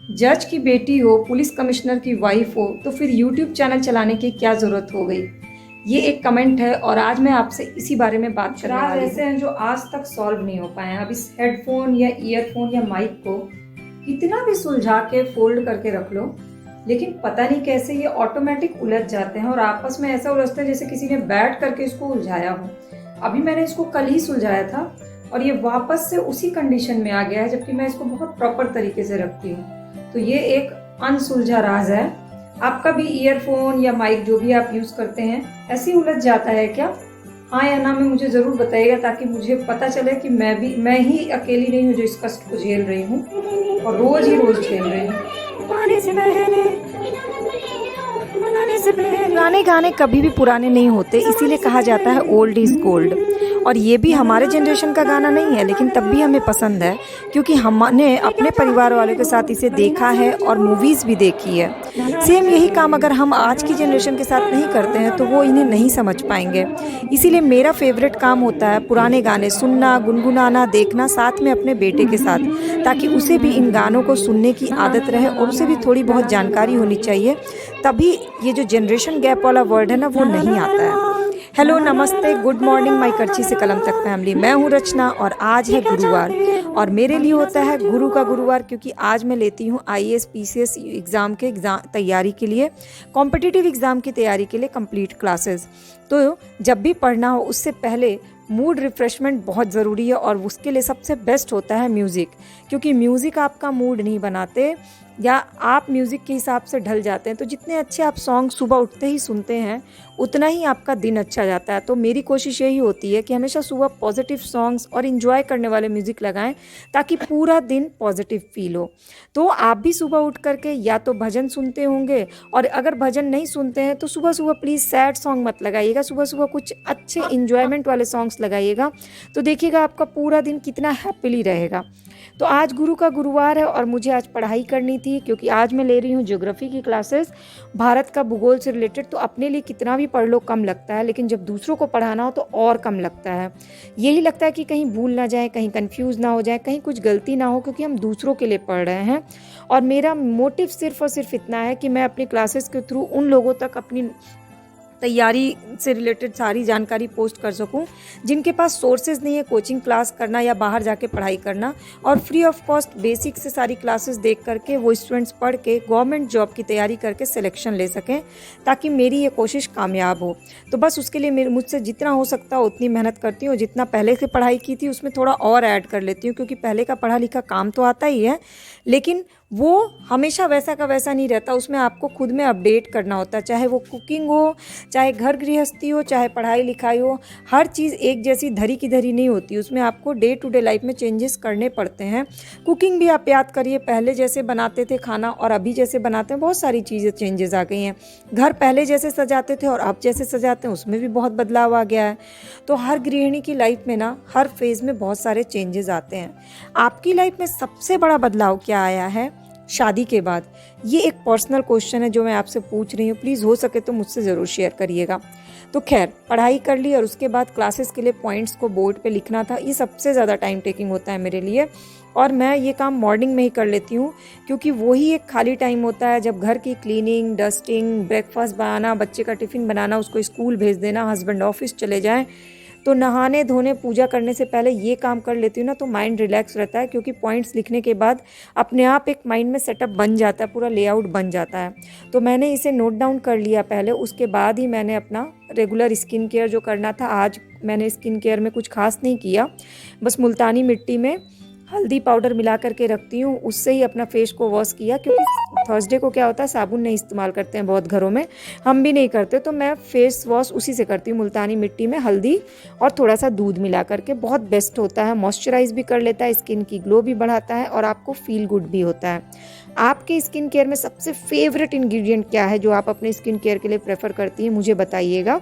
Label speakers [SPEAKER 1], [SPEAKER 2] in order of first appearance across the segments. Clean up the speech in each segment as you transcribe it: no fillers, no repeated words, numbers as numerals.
[SPEAKER 1] जज की बेटी हो, पुलिस कमिश्नर की वाइफ हो, तो फिर यूट्यूब चैनल चलाने की क्या ज़रूरत हो गई? ये एक कमेंट है और आज मैं आपसे इसी बारे में बात करने वाली हूँ। ऐसे हैं जो आज तक सॉल्व नहीं हो पाए हैं। अब इस हेडफोन या ईयरफोन या माइक को कितना भी सुलझा के फोल्ड करके रख लो, लेकिन पता नहीं कैसे ये ऑटोमेटिक उलझ जाते हैं और आपस में ऐसा उलझते हैं जैसे किसी ने बैठ करके इसको उलझाया हो। अभी मैंने इसको कल ही सुलझाया था और ये वापस से उसी कंडीशन में आ गया है, जबकि मैं इसको बहुत प्रॉपर तरीके से रखती हूँ। तो ये एक अनसुलझा राज है। आपका भी ईयरफोन या माइक जो भी आप यूज करते हैं ऐसे ही उलझ जाता है क्या? हाँ या ना में मुझे जरूर बताइएगा, ताकि मुझे पता चले कि मैं ही अकेली नहीं हूँ जो इस कष्ट को झेल रही हूँ और रोज ही रोज झेल रही हूँ।
[SPEAKER 2] पुराने गाने कभी भी पुराने नहीं होते, इसीलिए कहा जाता है ओल्ड इज गोल्ड। और ये भी हमारे जनरेशन का गाना नहीं है, लेकिन तब भी हमें पसंद है क्योंकि हमने अपने परिवार वालों के साथ इसे देखा है और मूवीज़ भी देखी है। सेम यही काम अगर हम आज की जनरेशन के साथ नहीं करते हैं तो वो इन्हें नहीं समझ पाएंगे। इसीलिए मेरा फेवरेट काम होता है पुराने गाने सुनना, गुनगुनाना, देखना साथ में अपने बेटे के साथ, ताकि उसे भी इन गानों को सुनने की आदत रहे और उसे भी थोड़ी बहुत जानकारी होनी चाहिए। तभी ये जो जनरेशन गैप वाला वर्ड है ना, वो नहीं आता है। हेलो, नमस्ते, गुड मॉर्निंग माई करची से कलम तक फैमिली। मैं हूँ रचना और आज है गुरुवार और मेरे लिए होता है गुरु का गुरुवार, क्योंकि आज मैं लेती हूँ आईएएस पीसीएस एग्ज़ाम के तैयारी के लिए, कॉम्पिटिटिव एग्ज़ाम की तैयारी के लिए कंप्लीट क्लासेस। तो जब भी पढ़ना हो उससे पहले मूड रिफ़्रेशमेंट बहुत ज़रूरी है और उसके लिए सबसे बेस्ट होता है म्यूज़िक, क्योंकि म्यूज़िक आपका मूड नहीं बनाते या आप म्यूज़िक के हिसाब से ढल जाते हैं। तो जितने अच्छे आप सॉन्ग सुबह उठते ही सुनते हैं उतना ही आपका दिन अच्छा जाता है। तो मेरी कोशिश यही होती है कि हमेशा सुबह पॉजिटिव सॉन्ग्स और इन्जॉय करने वाले म्यूज़िक लगाएं, ताकि पूरा दिन पॉजिटिव फील हो। तो आप भी सुबह उठ करके या तो भजन सुनते होंगे, और अगर भजन नहीं सुनते हैं तो सुबह सुबह प्लीज़ सैड सॉन्ग मत लगाइएगा, सुबह सुबह कुछ अच्छे इन्जॉयमेंट वाले सॉन्ग्स लगाइएगा। तो देखिएगा आपका पूरा दिन कितना हैप्पीली रहेगा। तो आज गुरु का गुरुवार है और मुझे आज पढ़ाई करनी थी, क्योंकि आज मैं ले रही हूँ ज्योग्राफी की क्लासेस, भारत का भूगोल से रिलेटेड। तो अपने लिए कितना भी पढ़ लो कम लगता है, लेकिन जब दूसरों को पढ़ाना हो तो और कम लगता है। यही लगता है कि कहीं भूल ना जाए, कहीं कंफ्यूज ना हो जाए, कहीं कुछ गलती ना हो, क्योंकि हम दूसरों के लिए पढ़ रहे हैं। और मेरा मोटिव सिर्फ और सिर्फ इतना है कि मैं अपनी क्लासेस के थ्रू उन लोगों तक अपनी तैयारी से रिलेटेड सारी जानकारी पोस्ट कर सकूं जिनके पास सोर्सेज नहीं है कोचिंग क्लास करना या बाहर जाके पढ़ाई करना, और फ्री ऑफ कॉस्ट बेसिक से सारी क्लासेस देख करके वो स्टूडेंट्स पढ़ के गवर्नमेंट जॉब की तैयारी करके सिलेक्शन ले सकें, ताकि मेरी ये कोशिश कामयाब हो। तो बस उसके लिए मुझसे जितना हो सकता है उतनी मेहनत करती हूँ। जितना पहले से पढ़ाई की थी उसमें थोड़ा और ऐड कर लेती हूँ, क्योंकि पहले का पढ़ा लिखा काम तो आता ही है, लेकिन वो हमेशा वैसा का वैसा नहीं रहता। उसमें आपको खुद में अपडेट करना होता है, चाहे वो कुकिंग हो, चाहे घर गृहस्थी हो, चाहे पढ़ाई लिखाई हो। हर चीज़ एक जैसी धरी की धरी नहीं होती, उसमें आपको डे टू डे लाइफ में चेंजेस करने पड़ते हैं। कुकिंग भी आप याद करिए, पहले जैसे बनाते थे खाना और अभी जैसे बनाते हैं बहुत सारी चीज़ें चेंजेस आ गई हैं। घर पहले जैसे सजाते थे और अब जैसे सजाते हैं उसमें भी बहुत बदलाव आ गया है। तो हर गृहिणी की लाइफ में ना हर फेज़ में बहुत सारे चेंजेस आते हैं। आपकी लाइफ में सबसे बड़ा बदलाव क्या आया है शादी के बाद? ये एक पर्सनल क्वेश्चन है जो मैं आपसे पूछ रही हूँ, प्लीज़ हो सके तो मुझसे ज़रूर शेयर करिएगा। तो खैर, पढ़ाई कर ली और उसके बाद क्लासेस के लिए पॉइंट्स को बोर्ड पे लिखना था। ये सबसे ज़्यादा टाइम टेकिंग होता है मेरे लिए, और मैं ये काम मॉर्निंग में ही कर लेती हूँ, क्योंकि वही एक खाली टाइम होता है जब घर की क्लीनिंग, डस्टिंग, ब्रेकफास्ट बनाना, बच्चे का टिफ़िन बनाना, उसको स्कूल भेज देना, हस्बैंड ऑफिस चले जाएँ। तो नहाने धोने पूजा करने से पहले ये काम कर लेती हूँ ना, तो माइंड रिलैक्स रहता है, क्योंकि पॉइंट्स लिखने के बाद अपने आप एक माइंड में सेटअप बन जाता है, पूरा लेआउट बन जाता है। तो मैंने इसे नोट डाउन कर लिया पहले, उसके बाद ही मैंने अपना रेगुलर स्किन केयर जो करना था, आज मैंने स्किन केयर में कुछ खास नहीं किया, बस मुल्तानी मिट्टी में हल्दी पाउडर मिला करके रखती हूँ, उससे ही अपना फेस को वॉश किया। क्योंकि थर्सडे को क्या होता है, साबुन नहीं इस्तेमाल करते हैं बहुत घरों में, हम भी नहीं करते, तो मैं फेस वॉश उसी से करती हूँ, मुल्तानी मिट्टी में हल्दी और थोड़ा सा दूध मिला करके। बहुत बेस्ट होता है, मॉइस्चराइज भी कर लेता है, स्किन की ग्लो भी बढ़ाता है और आपको फील गुड भी होता है। आपके स्किन केयर में सबसे फेवरेट इंग्रेडिएंट क्या है जो आप अपने स्किन केयर के लिए प्रेफर करती हैं, मुझे बताइएगा।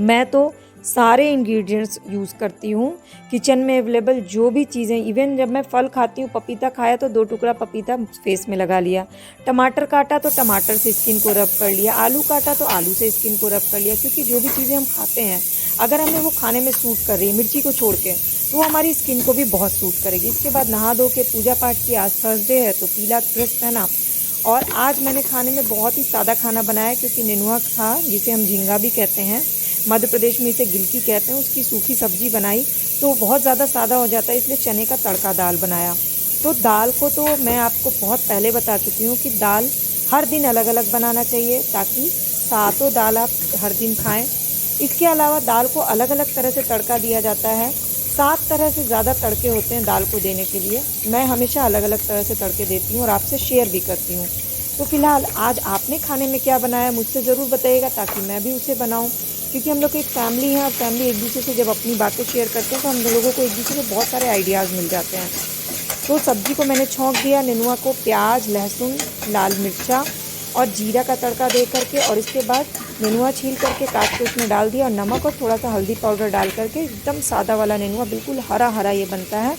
[SPEAKER 2] मैं तो सारे इंग्रेडिएंट्स यूज़ करती हूँ। किचन में अवेलेबल जो भी चीज़ें, इवन जब मैं फल खाती हूँ, पपीता खाया तो 2 टुकड़ा पपीता फेस में लगा लिया, टमाटर काटा तो टमाटर से स्किन को रब कर लिया, आलू काटा तो आलू से स्किन को रब कर लिया। क्योंकि जो भी चीज़ें हम खाते हैं अगर हमें वो खाने में सूट कर रही है, मिर्ची को छोड़ के, तो वो हमारी स्किन को भी बहुत सूट करेगी। इसके बाद नहा धो के पूजा पाठ की, आज थर्सडे है तो पीला ड्रेस पहना। और आज मैंने खाने में बहुत ही सादा खाना बनाया क्योंकि नेनुआ था, जिसे हम झींगा भी कहते हैं, मध्य प्रदेश में इसे गिलकी कहते हैं, उसकी सूखी सब्जी बनाई तो बहुत ज़्यादा सादा हो जाता है, इसलिए चने का तड़का दाल बनाया। तो दाल को तो मैं आपको बहुत पहले बता चुकी हूँ कि दाल हर दिन अलग अलग बनाना चाहिए ताकि सातों दाल आप हर दिन खाएं। इसके अलावा दाल को अलग अलग तरह से तड़का दिया जाता है। 7 तरह से ज़्यादा तड़के होते हैं दाल को देने के लिए। मैं हमेशा अलग अलग तरह से तड़के देती हूँ और आपसे शेयर भी करती हूँ। तो फिलहाल आज आपने खाने में क्या बनाया मुझसे ज़रूर बताइएगा ताकि मैं भी उसे बनाऊँ, क्योंकि हम लोग एक फैमिली है और फैमिली एक दूसरे से जब अपनी बातें शेयर करते हैं तो हम लोगों को एक दूसरे से बहुत सारे आइडियाज़ मिल जाते हैं। तो सब्ज़ी को मैंने छौंक दिया, नेनुआ को प्याज, लहसुन, लाल मिर्चा और जीरा का तड़का दे करके, और इसके बाद नेनुआ छील करके काट के उसमें डाल दिया और नमक और थोड़ा सा हल्दी पाउडर डाल करके एकदम सादा वाला नेनुआ, बिल्कुल हरा हरा ये बनता है।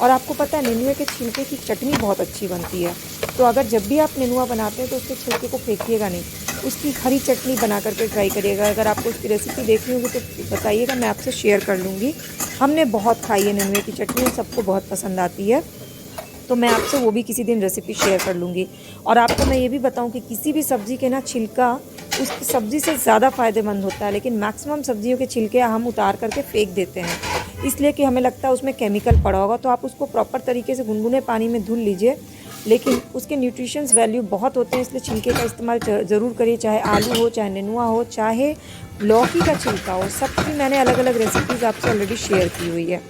[SPEAKER 2] और आपको पता है नेनुए के छिलके की चटनी बहुत अच्छी बनती है। तो अगर जब भी आप नेनुआ बनाते हैं तो उसके छिलके को फेंकिएगा नहीं, उसकी हरी चटनी बना करके ट्राई करिएगा। अगर आपको उसकी रेसिपी देखनी होगी तो बताइएगा, मैं आपसे शेयर कर लूँगी। हमने बहुत खाई है नेनुए की चटनी, सबको बहुत पसंद आती है, तो मैं आपसे वो भी किसी दिन रेसिपी शेयर कर लूँगी। और आपको मैं ये भी बताऊँ कि किसी भी सब्ज़ी के ना छिलका उस सब्ज़ी से ज़्यादा फ़ायदेमंद होता है, लेकिन मैक्सिमम सब्जियों के छिलके हम उतार करके फेंक देते हैं, इसलिए कि हमें लगता है उसमें केमिकल पड़ा होगा। तो आप उसको प्रॉपर तरीके से गुनगुने पानी में धुल लीजिए, लेकिन उसके न्यूट्रिशंस वैल्यू बहुत होते हैं, इसलिए छिलके का इस्तेमाल ज़रूर करिए, चाहे आलू हो, चाहे नेनुआ हो, चाहे लौकी का छिलका हो। सबकी मैंने अलग अलग रेसिपीज़ आपसे ऑलरेडी शेयर की हुई है।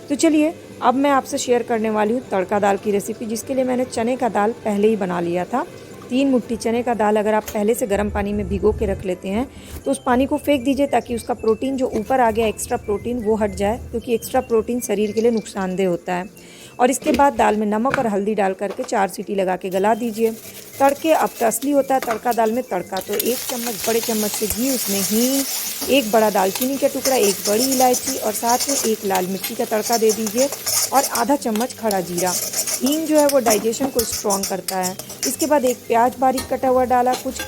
[SPEAKER 2] तो चलिए अब मैं आपसे शेयर करने वाली हूँ तड़का दाल की रेसिपी, जिसके लिए मैंने चने का दाल पहले ही बना लिया था। 3 मुट्ठी चने का दाल अगर आप पहले से गर्म पानी में भिगो के रख लेते हैं तो उस पानी को फेंक दीजिए ताकि उसका प्रोटीन जो ऊपर आ गया एक्स्ट्रा प्रोटीन वो हट जाए, क्योंकि एक्स्ट्रा प्रोटीन शरीर के लिए नुकसानदेह होता है। और इसके बाद दाल में नमक और हल्दी डाल करके 4 सीटी लगा के गला दीजिए। तड़के अब तो असली होता है तड़का दाल में तड़का, तो 1 चम्मच बड़े चम्मच से घी, उसमें हींग, 1 बड़ा दालचीनी का टुकड़ा, 1 बड़ी इलायची और साथ में 1 लाल मिर्ची का तड़का दे दीजिए और आधा चम्मच खड़ा जीरा। हींग जो है वो डाइजेशन को स्ट्रॉन्ग करता है। इसके बाद 1 प्याज बारीक कटा हुआ डाला, कुछ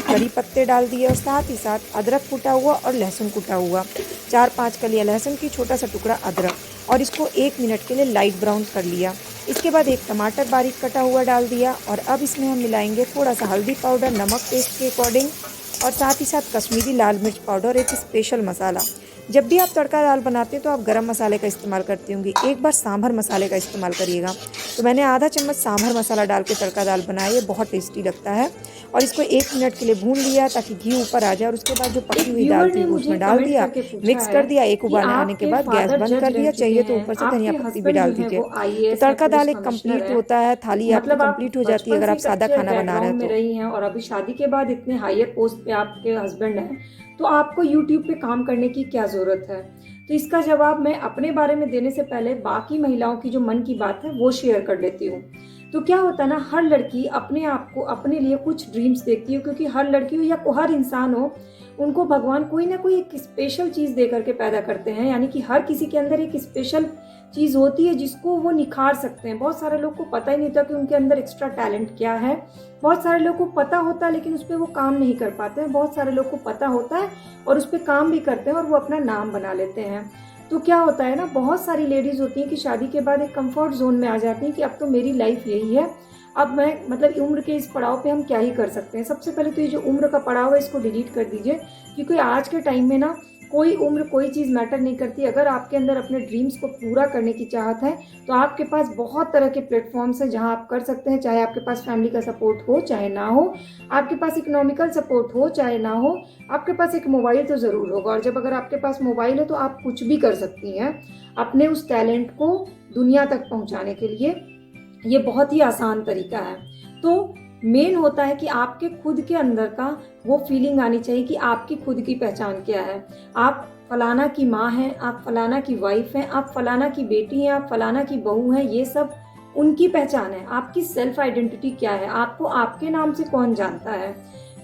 [SPEAKER 2] करी पत्ते डाल दिए और साथ ही साथ अदरक कूटा हुआ और लहसुन कूटा हुआ, 4-5 कलियाँ लहसुन की, छोटा सा टुकड़ा अदरक, और इसको 1 मिनट के लिए लाइट ब्राउन कर लिया। इसके बाद 1 टमाटर बारीक कटा हुआ डाल दिया और अब इसमें हम मिलाएंगे थोड़ा सा हल्दी पाउडर, नमक टेस्ट के अकॉर्डिंग, और साथ ही साथ कश्मीरी लाल मिर्च पाउडर, एक स्पेशल मसाला। जब भी आप तड़का दाल बनाते हैं तो आप गरम मसाले का इस्तेमाल करती होंगी, एक बार सांभर मसाले का इस्तेमाल करिएगा। तो मैंने आधा चम्मच सांभर मसाला डाल के तड़का दाल बनाया, ये बहुत टेस्टी लगता है। और इसको 1 मिनट के लिए भून लिया ताकि घी ऊपर आ जाए, और उसके बाद जो पकी हुई दाल थी उसमें डाल दिया, मिक्स कर दिया। 1 उबाल आने के बाद गैस बंद कर दिया, चाहिए तो ऊपर से धनिया पत्ती भी डाल दीजिए। तो तड़का दाल एक कंप्लीट होता है, थाली आपकी कंप्लीट हो जाती है अगर आप सादा खाना बना रहे हैं
[SPEAKER 1] रही हैं और अभी शादी के बाद इतने हायर पोस्ट पे आपके हस्बैंड हैं, तो आपको यूट्यूब पे काम करने की क्या ज़रूरत है? तो इसका जवाब मैं अपने बारे में देने से पहले बाकी महिलाओं की जो मन की बात है वो शेयर कर लेती हूँ। तो क्या होता है ना, हर लड़की अपने आप को, अपने लिए कुछ ड्रीम्स देखती है, क्योंकि हर लड़की हो या हर इंसान हो, उनको भगवान कोई ना कोई एक स्पेशल चीज़ दे करके पैदा करते हैं। यानी कि हर किसी के अंदर एक स्पेशल चीज़ होती है जिसको वो निखार सकते हैं। बहुत सारे लोग को पता ही नहीं होता कि उनके अंदर एक्स्ट्रा टैलेंट क्या है। बहुत सारे लोग को पता होता है लेकिन उस पर वो काम नहीं कर पाते हैं। बहुत सारे लोग को पता होता है और उस पर काम भी करते हैं और वो अपना नाम बना लेते हैं। तो क्या होता है ना, बहुत सारी लेडीज़ होती हैं कि शादी के बाद एक कंफर्ट जोन में आ जाती हैं कि अब तो मेरी लाइफ यही है, अब मैं मतलब उम्र के इस पड़ाव पे हम क्या ही कर सकते हैं। सबसे पहले तो ये जो उम्र का पड़ाव है इसको डिलीट कर दीजिए, क्योंकि आज के टाइम में ना कोई उम्र कोई चीज़ मैटर नहीं करती। अगर आपके अंदर अपने ड्रीम्स को पूरा करने की चाहत है तो आपके पास बहुत तरह के प्लेटफॉर्म्स हैं जहां आप कर सकते हैं। चाहे आपके पास फैमिली का सपोर्ट हो चाहे ना हो, आपके पास इकोनॉमिकल सपोर्ट हो चाहे ना हो, आपके पास एक मोबाइल तो ज़रूर होगा। और जब अगर आपके पास मोबाइल है तो आप कुछ भी कर सकती हैं अपने उस टैलेंट को दुनिया तक पहुँचाने के लिए। ये बहुत ही आसान तरीका है। तो मेन होता है कि आपके खुद के अंदर का वो फीलिंग आनी चाहिए कि आपकी खुद की पहचान क्या है। आप फलाना की माँ हैं, आप फलाना की वाइफ हैं, आप फलाना की बेटी हैं, आप फलाना की बहू हैं, ये सब उनकी पहचान है। आपकी सेल्फ आइडेंटिटी क्या है, आपको आपके नाम से कौन जानता है।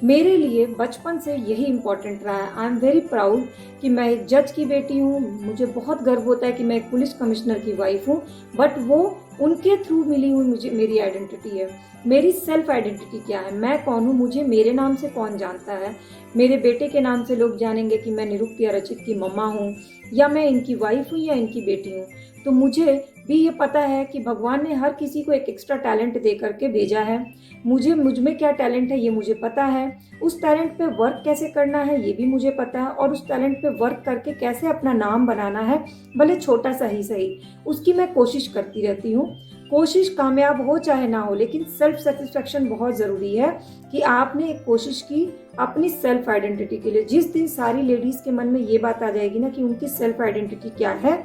[SPEAKER 1] मेरे लिए बचपन से यही इम्पोर्टेंट रहा है। आई एम वेरी प्राउड कि मैं एक जज की बेटी हूँ। मुझे बहुत गर्व होता है कि मैं एक पुलिस कमिश्नर की वाइफ हूँ, बट वो उनके थ्रू मिली हुई मुझे मेरी आइडेंटिटी है। मेरी सेल्फ आइडेंटिटी क्या है, मैं कौन हूँ, मुझे मेरे नाम से कौन जानता है। मेरे बेटे के नाम से लोग जानेंगे कि मैं निरुक्तिया रचित की मम्मा हूँ, या मैं इनकी वाइफ हूँ, या इनकी बेटी हूँ। तो मुझे भी ये पता है कि भगवान ने हर किसी को एक एक्स्ट्रा टैलेंट दे करके भेजा है। मुझ में क्या टैलेंट है ये मुझे पता है। उस टैलेंट पे वर्क कैसे करना है ये भी मुझे पता है, और उस टैलेंट पे वर्क करके कैसे अपना नाम बनाना है, भले छोटा सा ही सही, उसकी मैं कोशिश करती रहती हूँ। कोशिश कामयाब हो चाहे ना हो, लेकिन सेल्फ सेटिस्फेक्शन बहुत ज़रूरी है कि आपने एक कोशिश की अपनी सेल्फ आइडेंटिटी के लिए। जिस दिन सारी लेडीज़ के मन में ये बात आ जाएगी ना कि उनकी सेल्फ आइडेंटिटी क्या है,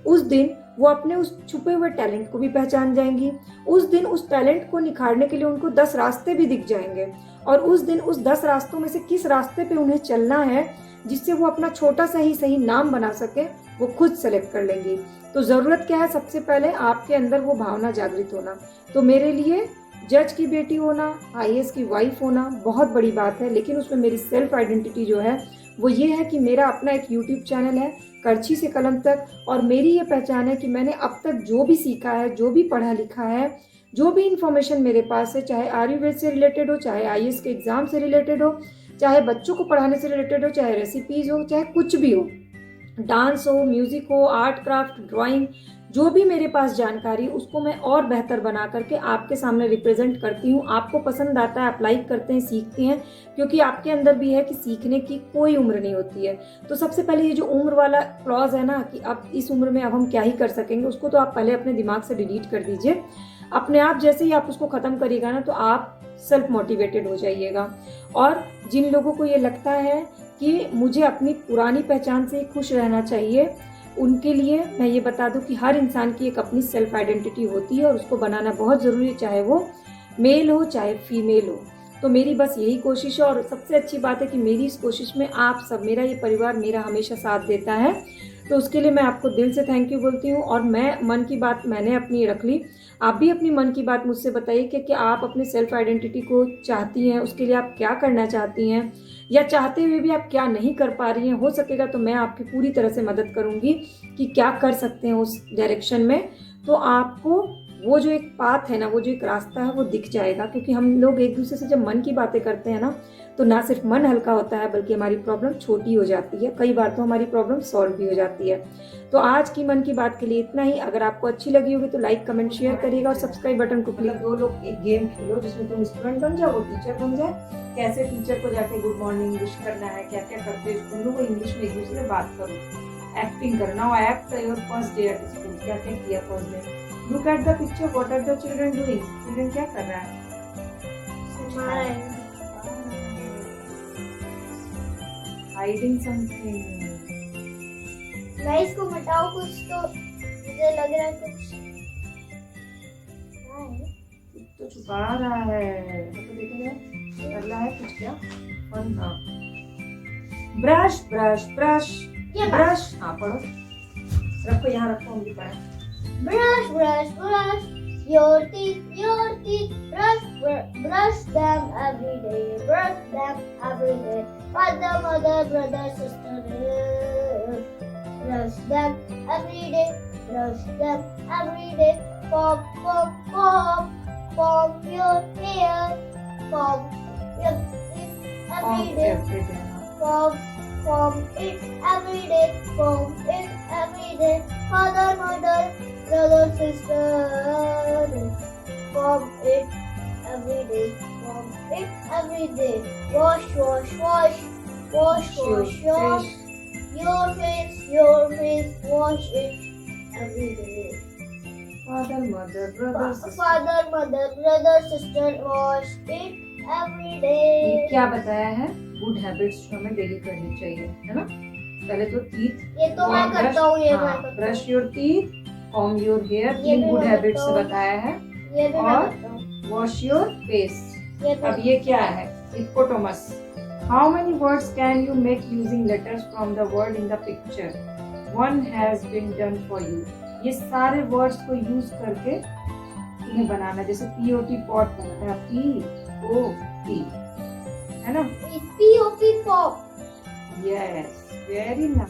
[SPEAKER 1] उस दिन वो अपने उस छुपे हुए टैलेंट को भी पहचान जाएंगी। उस दिन उस टैलेंट को निखारने के लिए उनको 10 रास्ते भी दिख जाएंगे, और उस दिन उस 10 रास्तों में से किस रास्ते पे उन्हें चलना है जिससे वो अपना छोटा सा ही सही नाम बना सके, वो खुद सेलेक्ट कर लेंगी। तो ज़रूरत क्या है, सबसे पहले आपके अंदर वो भावना जागृत होना। तो मेरे लिए जज की बेटी होना, IAS की वाइफ होना बहुत बड़ी बात है, लेकिन उसमें मेरी सेल्फ आइडेंटिटी जो है वो ये है कि मेरा अपना एक यूट्यूब चैनल है, करछी से कलम तक। और मेरी ये पहचान है कि मैंने अब तक जो भी सीखा है, जो भी पढ़ा लिखा है, जो भी इन्फॉर्मेशन मेरे पास है, चाहे आयुर्वेद से रिलेटेड हो, चाहे IAS के एग्ज़ाम से रिलेटेड हो, चाहे बच्चों को पढ़ाने से रिलेटेड हो, चाहे रेसिपीज़ हो, चाहे कुछ भी हो, डांस हो, म्यूज़िक हो, आर्ट क्राफ्ट, ड्राइंग, जो भी मेरे पास जानकारी उसको मैं और बेहतर बना करके आपके सामने रिप्रेजेंट करती हूँ। आपको पसंद आता है, आप लाइक करते हैं, सीखते हैं, क्योंकि आपके अंदर भी है कि सीखने की कोई उम्र नहीं होती है। तो सबसे पहले ये जो उम्र वाला क्लॉज है ना कि अब इस उम्र में अब हम क्या ही कर सकेंगे, उसको तो आप पहले अपने दिमाग से डिलीट कर दीजिए। अपने आप जैसे ही आप उसको ख़त्म करिएगा ना, तो आप सेल्फ मोटिवेटेड हो जाइएगा। और जिन लोगों को ये लगता है कि मुझे अपनी पुरानी पहचान से खुश रहना चाहिए, उनके लिए मैं ये बता दूं कि हर इंसान की एक अपनी सेल्फ आइडेंटिटी होती है और उसको बनाना बहुत ज़रूरी है, चाहे वो मेल हो चाहे फीमेल हो। तो मेरी बस यही कोशिश है, और सबसे अच्छी बात है कि मेरी इस कोशिश में आप सब, मेरा ये परिवार मेरा हमेशा साथ देता है। तो उसके लिए मैं आपको दिल से थैंक यू बोलती हूँ। और मैं मन की बात मैंने अपनी रख ली, आप भी अपनी मन की बात मुझसे बताइए कि आप अपने सेल्फ आइडेंटिटी को चाहती हैं, उसके लिए आप क्या करना चाहती हैं, या चाहते हुए भी आप क्या नहीं कर पा रही हैं। हो सकेगा तो मैं आपकी पूरी तरह से मदद करूँगी कि क्या कर सकते हैं उस डायरेक्शन में। तो आपको वो जो एक पाथ है ना, वो जो एक रास्ता है वो दिख जाएगा। क्योंकि हम लोग एक दूसरे से जब मन की बातें करते हैं ना, तो ना सिर्फ मन हल्का होता है बल्कि हमारी प्रॉब्लम छोटी हो जाती है, कई बार तो हमारी प्रॉब्लम सॉल्व भी हो जाती है। तो आज की मन की बात के लिए इतना ही। अगर आपको अच्छी लगी होगी तो लाइक, कमेंट, शेयर करिएगा, और सब्सक्राइब बटन को क्लिक। 2 लोग एक गेम खेलो जिसमें तुम स्टूडेंट बन जाओ, वो टीचर बन जाए। कैसे टीचर को जाके गुड मॉर्निंग विश करना है, क्या क्या करते हैं स्कूल में, वो इंग्लिश में एक दूसरे से बात करो, एक्टिंग करना। और act your first day at school, क्या क्या किया first day. Look at the picture, what are the children doing, children क्या कर रहा है, हाइडिंग समथिंग।
[SPEAKER 3] मैं इसको मिटाऊं कुछ, तो मुझे लग रहा है कुछ
[SPEAKER 1] तो छुपा रहा है, तो देखा जाए कर रहा है कुछ, क्या फन था। ब्रश ब्रश ब्रश,
[SPEAKER 3] ये
[SPEAKER 1] ब्रश, हाँ पढ़ो, रखो यहाँ रखो, हम भी पढ़ें।
[SPEAKER 3] brush brush brush your teeth, brush them every day, brush them every day. Father, mother, brother, sister, brush them every day, brush them every day. Comb, comb, comb, comb your hair, comb it every day, comb it every day, comb it every day. Father, mother, brother, sister, comb it every day, comb it every day. Wash, wash, wash, wash, wash, wash your face, wash it every day.
[SPEAKER 1] Father, mother, brother, sister.
[SPEAKER 3] Father, mother, brother, sister, wash it every day.
[SPEAKER 1] ये क्या बताया है, good habits जो हमें daily करनी चाहिए, है ना। पहले तो टीथ,
[SPEAKER 3] ये तो मैं करता हूँ, ये मैं करता हूँ।
[SPEAKER 1] Brush your teeth, comb your hair,
[SPEAKER 3] ये
[SPEAKER 1] तीन
[SPEAKER 3] भी
[SPEAKER 1] गुड
[SPEAKER 3] मैं
[SPEAKER 1] हैबिट्स
[SPEAKER 3] करता हूँ।
[SPEAKER 1] बताया है।
[SPEAKER 3] ये भी मैं
[SPEAKER 1] और
[SPEAKER 3] करता हूँ।
[SPEAKER 1] Wash your face.
[SPEAKER 3] ये भी
[SPEAKER 1] अब ये क्या है, hippopotamus. How many words can you make using letters from the word in the picture, one has been done for you. ये सारे वर्ड्स को यूज करके तुम्हें बनाना, जैसे POT पॉट बनाना है, POT, है ना?
[SPEAKER 3] It's P-O-P pop.
[SPEAKER 1] Yes, very nice.